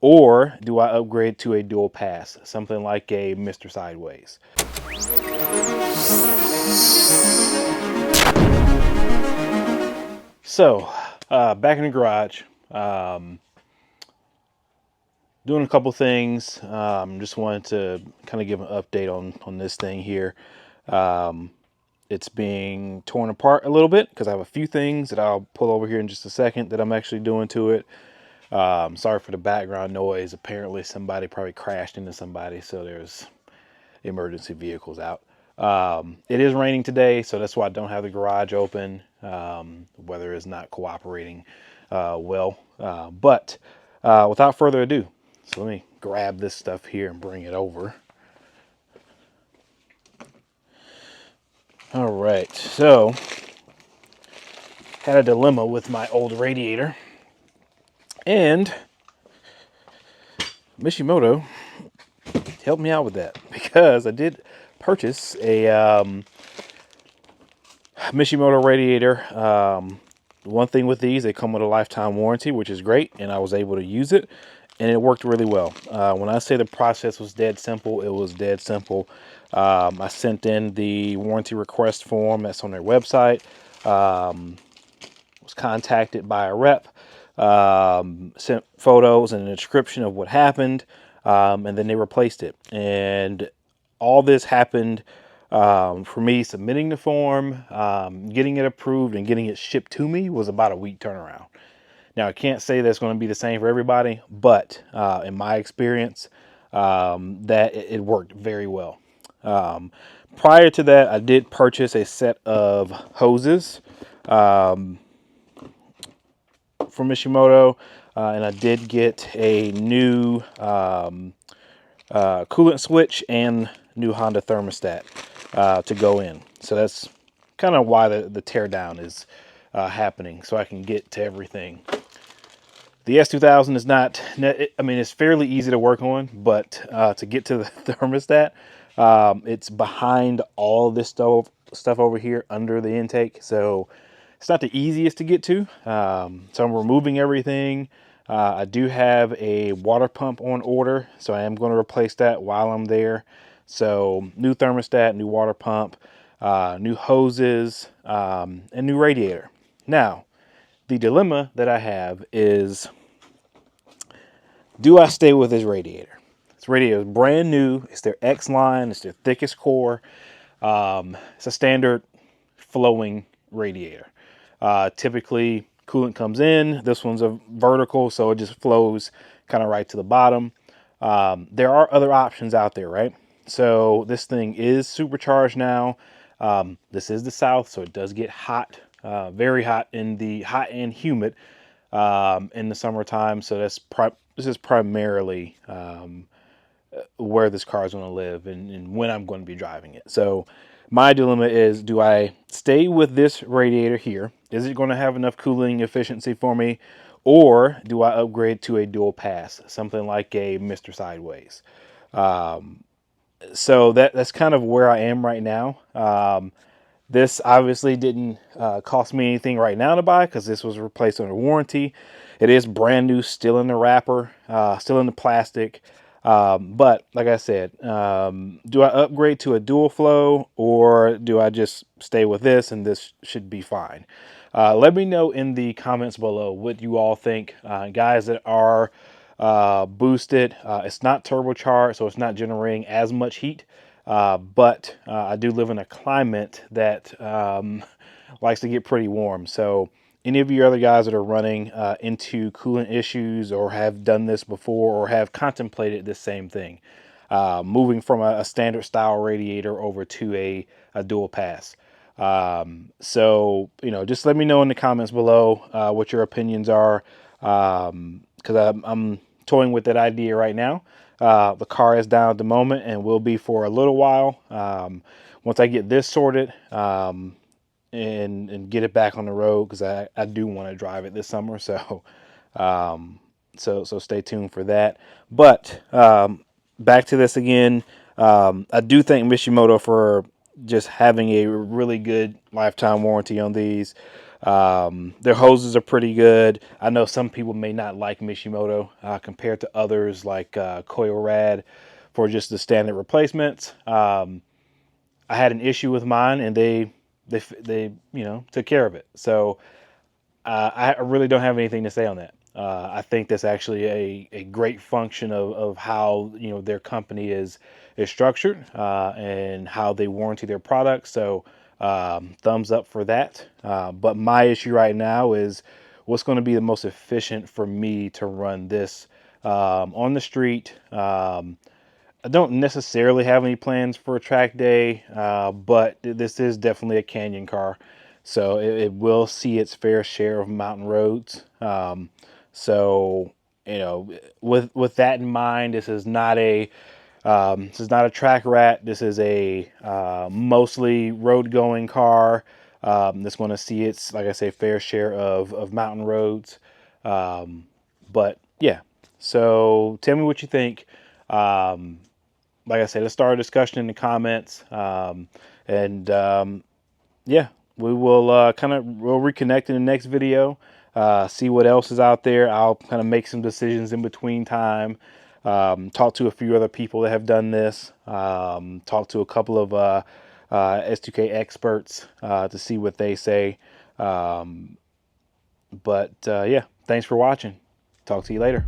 or do I upgrade to a dual pass, something like a Mr. Sideways? So, back in the garage, um, doing a couple things. Just wanted to kind of give an update on this thing here. Um, it's being torn apart a little bit because I have a few things that I'll pull over here in just a second that I'm actually doing to it. Sorry for the background noise. Apparently somebody probably crashed into somebody, so there's emergency vehicles out. It is raining today, so that's why I don't have the garage open. Weather is not cooperating well. But without further ado, so let me grab this stuff here and bring it over. All right, so had a dilemma with my old radiator, and Mishimoto helped me out with that because I did purchase a Mishimoto radiator. One thing with these, they come with a lifetime warranty, which is great, and I was able to use it, and it worked really well. When I say the process was dead simple, it was dead simple. I sent in the warranty request form that's on their website. Was contacted by a rep, sent photos and a description of what happened, and then they replaced it. And all this happened for me submitting the form, getting it approved, and getting it shipped to me was about a week turnaround. Now, I can't say that's going to be the same for everybody, but in my experience, that it worked very well. Prior to that, I did purchase a set of hoses from Mishimoto, and I did get a new coolant switch and new Honda thermostat to go in. So that's kind of why the tear down is happening, so I can get to everything. The S2000 is not, I mean, it's fairly easy to work on, but to get to the thermostat, it's behind all this stuff over here under the intake. So it's not the easiest to get to. So I'm removing everything. I do have a water pump on order, so I am going to replace that while I'm there. So new thermostat, new water pump, new hoses, and new radiator. Now, the dilemma that I have is, do I stay with this radiator? This radiator is brand new. It's their X line. It's their thickest core. It's a standard flowing radiator. Typically, coolant comes in. This one's a vertical, so it just flows kind of right to the bottom. There are other options out there, right? So this thing is supercharged now. This is the South, so it does get hot, very hot hot and humid in the summertime. So this is primarily where this car is going to live and when I'm going to be driving it. So my dilemma is, do I stay with this radiator here? Is it going to have enough cooling efficiency for me? Or do I upgrade to a dual pass, something like a Mr. Sideways? So that's kind of where I am right now. This obviously didn't cost me anything right now to buy because this was replaced under warranty. It is brand new, still in the wrapper, still in the plastic. But like I said, do I upgrade to a dual flow or do I just stay with this and this should be fine? Let me know in the comments below what you all think. Guys that are boosted, it's not turbocharged, so it's not generating as much heat. But I do live in a climate that likes to get pretty warm. So any of you other guys that are running into coolant issues or have done this before or have contemplated this same thing, moving from a standard style radiator over to a dual pass. So, just let me know in the comments below what your opinions are, because I'm toying with that idea right now. The car is down at the moment and will be for a little while. Once I get this sorted and get it back on the road, because I do want to drive it this summer. So so stay tuned for that. But back to this again. I do thank Mishimoto for just having a really good lifetime warranty on these. Their hoses are pretty good. I know some people may not like Mishimoto compared to others like Coil Rad for just the standard replacements. I had an issue with mine, and they took care of it. So I really don't have anything to say on that. I think that's actually a great function of how their company is structured and how they warranty their products. So thumbs up for that. But my issue right now is what's going to be the most efficient for me to run this on the street. I don't necessarily have any plans for a track day, but this is definitely a canyon car, so it will see its fair share of mountain roads. So with that in mind, this is not a track rat. This is a mostly road going car that's going to see its, like I say, fair share of mountain roads. But yeah, so tell me what you think. Like I said, let's start a discussion in the comments. Yeah, we will we'll reconnect in the next video, see what else is out there. I'll kind of make some decisions in between time. Talk to a few other people that have done this. Talk to a couple of S2K experts to see what they say. Yeah, thanks for watching. Talk to you later.